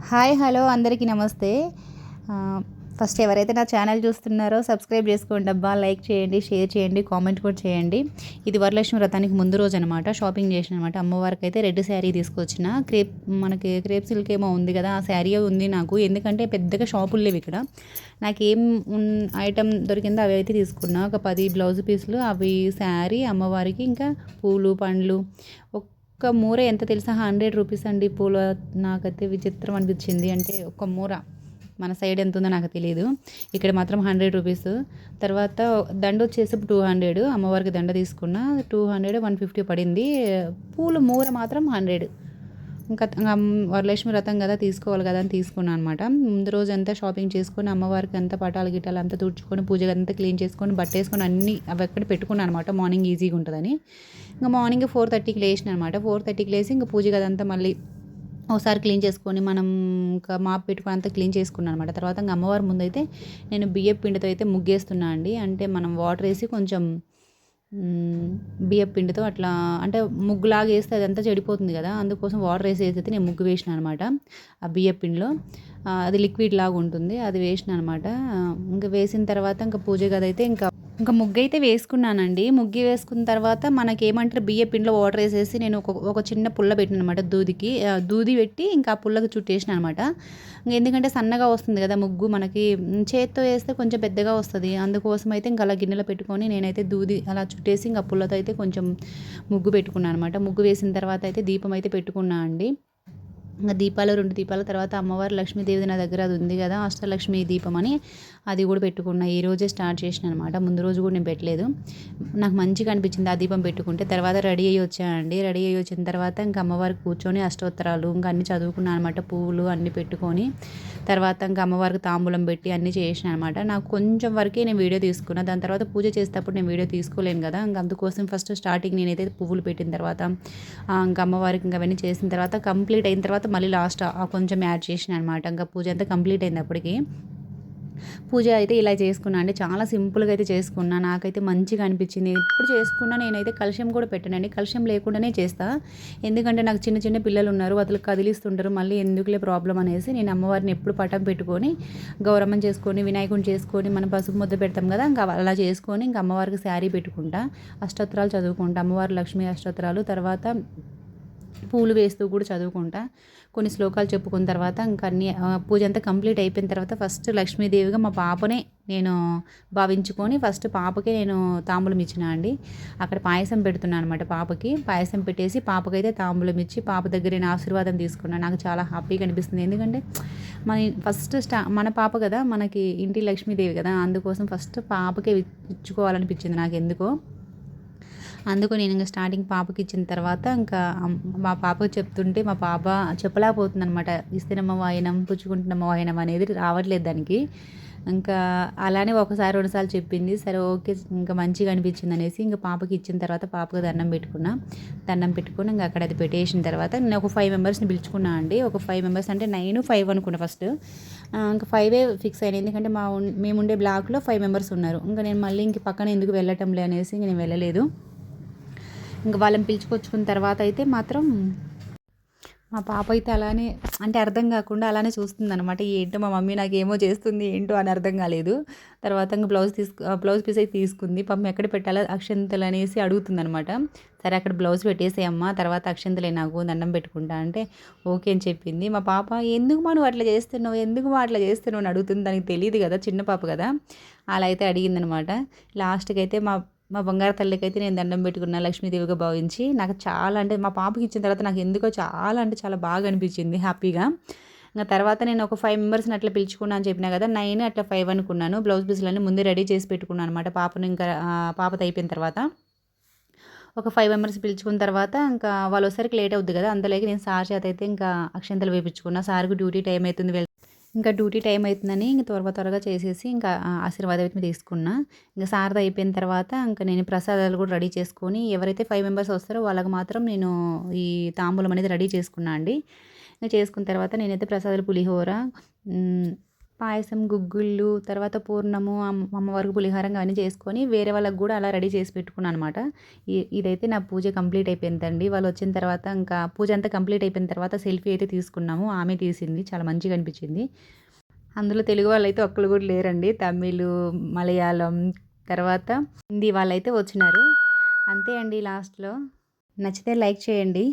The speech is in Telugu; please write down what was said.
హాయ్ హలో అందరికీ నమస్తే. ఫస్ట్ ఎవరైతే నా ఛానల్ చూస్తున్నారో సబ్స్క్రైబ్ చేసుకోండి అబ్బా, లైక్ చేయండి, షేర్ చేయండి, కామెంట్ కూడా చేయండి. ఇది వరలక్ష్మి వ్రతానికి ముందు రోజు అనమాట, షాపింగ్ చేసిన అనమాట. అమ్మవారికి అయితే రెడ్ శారీ తీసుకొచ్చిన. మనకి క్రేప్ సిల్క్ ఏమో ఉంది కదా, ఆ శారీ ఉంది నాకు. ఎందుకంటే పెద్దగా షాపులు లేవు ఇక్కడ. నాకేం ఐటమ్ దొరికిందో అవి అయితే తీసుకున్నా. ఒక 10 బ్లౌజ్ పీసులు, అవి శారీ, అమ్మవారికి ఇంకా పూలు పండ్లు. ఒక్క మూర ఎంత తెలుసా, 100 రూపీస్ అండి. పూల నాకైతే విచిత్రం అనిపించింది. అంటే ఒక మూర మన సైడ్ ఎంత ఉందో నాకు తెలియదు, ఇక్కడ మాత్రం 100 రూపీస్. తర్వాత దండ వచ్చేసి 200, అమ్మవారికి దండ తీసుకున్న 200, 150 పడింది. పూలు మూర మాత్రం 100. ఇంకా వరలక్ష్మి వ్రతం కదా, తీసుకోవాలి కదా అని తీసుకున్నాను అనమాట. ముందు రోజు అంతా షాపింగ్ చేసుకొని అమ్మవారికి అంతా పటాలు గిటాలు అంతా తుడుచుకొని పూజ అంతా క్లీన్ చేసుకొని బట్టేసుకొని అన్నీ అవి ఎక్కడ పెట్టుకున్నాను అనమాట. మార్నింగ్ ఈజీగా ఉంటుందని ఇంకా మార్నింగ్ 4:30కి లేచిన అనమాట. 4:30కి లేసి ఇంకా పూజ గదంతా మళ్ళీ ఒకసారి క్లీన్ చేసుకొని మనం ఇంకా మాప్ పెట్టుకొని అంతా క్లీన్ చేసుకున్నాను అనమాట. తర్వాత ఇంకా అమ్మవారి ముందైతే నేను బియ్యం పిండితో అయితే ముగ్గేస్తున్నా అండి. అంటే మనం వాటర్ వేసి కొంచెం బియ్యం పిండితో అట్లా అంటే ముగ్గులాగా వేస్తే అదంతా చెడిపోతుంది కదా, అందుకోసం వాటర్ వేసి అయితే నేను ముగ్గు వేసిన అనమాట. ఆ బియ్యం పిండిలో అది లిక్విడ్ లాగా ఉంటుంది, అది వేసిన అనమాట. ఇంకా వేసిన తర్వాత ఇంకా పూజ గది అయితే ఇంకా ముగ్గు అయితే వేసుకున్నానండి. ముగ్గు వేసుకున్న తర్వాత మనకేమంటారు, బియ్య పిండిలో వాటర్ వేసేసి నేను ఒక చిన్న పుల్ల పెట్టిన అనమాట. దూది పెట్టి ఇంకా ఆ పుల్లకి చుట్టేసిన అనమాట. ఎందుకంటే సన్నగా వస్తుంది కదా ముగ్గు, మనకి చేత్తో వేస్తే కొంచెం పెద్దగా వస్తుంది. అందుకోసం అయితే ఇంకా అలా గిన్నెలో పెట్టుకొని నేనైతే దూది అలా చుట్టేసి ఇంకా పుల్లతో అయితే కొంచెం ముగ్గు పెట్టుకున్నాను అనమాట. ముగ్గు వేసిన తర్వాత అయితే దీపం అయితే పెట్టుకున్నా అండి. ఇంకా దీపాలు 2 దీపాల తర్వాత అమ్మవారు లక్ష్మీదేవి నా దగ్గర అది ఉంది కదా, అష్టలక్ష్మి దీపం అని, అది కూడా పెట్టుకున్నా. ఈ రోజే స్టార్ట్ చేసిన అనమాట, ముందు రోజు కూడా నేను పెట్టలేదు. నాకు మంచిగా అనిపించింది ఆ దీపం పెట్టుకుంటే. తర్వాత రెడీ అయ్యి వచ్చానండి. రెడీ అయ్యి వచ్చిన తర్వాత ఇంకా అమ్మవారికి కూర్చొని అష్టోత్తరాలు ఇంకా అన్నీ చదువుకున్నాను అనమాట. పువ్వులు అన్నీ పెట్టుకొని తర్వాత ఇంకా అమ్మవారికి తాంబూలం పెట్టి అన్నీ చేసిన అనమాట. నాకు కొంచెం వరకే నేను వీడియో తీసుకున్నాను. దాని తర్వాత పూజ చేసేటప్పుడు నేను వీడియో తీసుకోలేను కదా, ఇంకా అందుకోసం ఫస్ట్ స్టార్టింగ్ నేనైతే పువ్వులు పెట్టిన తర్వాత ఇంకా అమ్మవారికి ఇంకా అవన్నీ చేసిన తర్వాత కంప్లీట్ అయిన తర్వాత మళ్ళీ లాస్ట్ కొంచెం యాడ్ చేసిన అనమాట. ఇంకా పూజ అంతా కంప్లీట్ అయింది అప్పటికి. పూజ అయితే ఇలా చేసుకున్నా అంటే చాలా సింపుల్గా అయితే చేసుకున్నా. నాకైతే మంచిగా అనిపించింది. ఎప్పుడు చేసుకున్నా నేనైతే కలశం కూడా పెట్టానండి. కలశం లేకుండానే చేస్తా, ఎందుకంటే నాకు చిన్న చిన్న పిల్లలు ఉన్నారు, వాళ్ళు కదిలిస్తుంటారు, మళ్ళీ ఎందుకులే ప్రాబ్లం అనేసి నేను అమ్మవారిని ఎప్పుడు పటం పెట్టుకొని గౌరమ్మని చేసుకొని వినాయకుని చేసుకొని మనం పసుపు ముద్ద పెడతాం కదా, ఇంకా అలా చేసుకొని ఇంకా అమ్మవారికి శారీ పెట్టుకుంటా, అష్టోత్తరాలు చదువుకుంటా, అమ్మవారి లక్ష్మీ అష్టోత్తరాలు, తర్వాత పూలు వేస్తూ కూడా చదువుకుంటా. కొన్ని శ్లోకాలు చెప్పుకున్న తర్వాత ఇంకా అన్ని పూజ అంతా కంప్లీట్ అయిపోయిన తర్వాత ఫస్ట్ లక్ష్మీదేవిగా మా పాపనే నేను భావించుకొని ఫస్ట్ పాపకే నేను తాంబూలం ఇచ్చిన అండి. అక్కడ పాయసం పెడుతున్నాను అనమాట. పాపకి పాయసం పెట్టేసి పాపకైతే తాంబూలం ఇచ్చి పాప దగ్గర నేను ఆశీర్వాదం తీసుకున్నాను. నాకు చాలా హ్యాపీగా అనిపిస్తుంది. ఎందుకంటే మన ఫస్ట్ మన పాప కదా, మనకి ఇంటి లక్ష్మీదేవి కదా, అందుకోసం ఫస్ట్ పాపకే ఇచ్చుకోవాలనిపించింది నాకు ఎందుకో. అందుకు నేను ఇంకా స్టార్టింగ్ పాపకి ఇచ్చిన తర్వాత ఇంకా మా పాపకు చెప్తుంటే మా పాప చెప్పలేకపోతుంది అనమాట. ఇస్తేనమ్మ వాయనం, పుచ్చుకుంటున్నమ్మ వాయనం అనేది రావట్లేదు దానికి. ఇంకా అలానే ఒకసారి 2 సార్లు చెప్పింది. సరే ఓకే, ఇంకా మంచిగా అనిపించింది అనేసి ఇంకా పాపకి ఇచ్చిన తర్వాత పాపకు దండం పెట్టుకున్నా. దండం పెట్టుకుని ఇంకా అక్కడ అది పెట్టేసిన తర్వాత నేను ఒక 5 మెంబర్స్ని పిలుచుకున్నా అండి. ఒక 5 మెంబర్స్ అంటే 9, 5 అనుకున్నా ఫస్ట్. ఇంకా 5 ఫిక్స్ అయినా, ఎందుకంటే మేముండే బ్లాక్లో 5 మెంబర్స్ ఉన్నారు. ఇంకా నేను మళ్ళీ ఇంక పక్కన ఎందుకు వెళ్ళటంలే అనేసి ఇంక నేను వెళ్ళలేదు. ఇంకా వాళ్ళని పిలుచుకొచ్చుకున్న తర్వాత అయితే మాత్రం మా పాప అయితే అలానే అంటే అర్థం కాకుండా అలానే చూస్తుందనమాట. ఏంటో మా మమ్మీ నాకేమో చేస్తుంది ఏంటో అని అర్థం కాలేదు. తర్వాత ఇంకా బ్లౌజ్ పీస్ అయితే తీసుకుంది. పాపం ఎక్కడ పెట్టాలో అక్షంతలు అనేసి అడుగుతుందనమాట. సరే అక్కడ బ్లౌజ్ పెట్టేసేయమ్మా, తర్వాత అక్షంతలే నాకు దండం పెట్టుకుంటా అంటే ఓకే అని చెప్పింది. మా పాప ఎందుకు నువ్వు అట్లా చేస్తున్నావు, ఎందుకు అట్లా చేస్తున్నావు అని అడుగుతుంది. దానికి తెలియదు కదా, చిన్న పాప కదా, అలా అయితే అడిగిందనమాట. లాస్ట్కి అయితే మా మా బంగారు తల్లికి అయితే నేను దండం పెట్టుకున్నా లక్ష్మీదేవిగా భావించి. నాకు చాలా అంటే మా పాపకి ఇచ్చిన తర్వాత నాకు ఎందుకో చాలా అంటే చాలా బాగా అనిపించింది, హ్యాపీగా. ఇంకా తర్వాత నేను ఒక 5 మెంబర్స్ని అట్లా పిలుచుకున్నా అని చెప్పినా కదా, 9 అట్లా 5 అనుకున్నాను. బ్లౌజ్ పీసులన్నీ ముందే రెడీ చేసి పెట్టుకున్నాను అనమాట. పాపను ఇంకా పాపతో అయిపోయిన తర్వాత ఒక 5 మెంబర్స్ పిలుచుకున్న తర్వాత ఇంకా వాళ్ళు వచ్చేసరికి లేట్ అవుద్ది కదా, అందులోకి నేను సార్ చేత అయితే ఇంకా అక్షంతలు వేయించుకున్నా. సార్కి డ్యూటీ టైం అవుతుంది, ఇంకా డ్యూటీ టైం అవుతుందని ఇంకా త్వరగా చేసేసి ఇంకా ఆశీర్వాదం అయితే తీసుకున్నా. ఇంకా సారథ అయిపోయిన తర్వాత ఇంకా నేను ప్రసాదాలు కూడా రెడీ చేసుకొని ఎవరైతే 5 మెంబర్స్ వస్తారో వాళ్ళకి మాత్రం నేను ఈ తాంబూలం అనేది రెడీ చేసుకున్నా అండి. ఇంకా చేసుకున్న తర్వాత నేనైతే ప్రసాదాలు పులిహోర, పాయసం, గుగ్గుళ్ళు, తర్వాత పూర్ణము, అమ్మవారికి పులిహోరం అవన్నీ చేసుకొని వేరే వాళ్ళకి కూడా అలా రెడీ చేసి పెట్టుకున్నాను అనమాట. ఇదైతే నా పూజ కంప్లీట్ అయిపోయిందండి. వాళ్ళు వచ్చిన తర్వాత ఇంకా పూజ అంతా కంప్లీట్ అయిపోయిన తర్వాత సెల్ఫీ అయితే తీసుకున్నాము. ఆమె తీసింది. చాలా మంచిగా అనిపించింది. అందులో తెలుగు వాళ్ళైతే ఒక్కళ్ళు కూడా లేరండి. తమిళ్, మలయాళం, తర్వాత హిందీ వాళ్ళైతే వచ్చినారు. అంతే అండి లాస్ట్‌లో. నచ్చితే లైక్ చేయండి.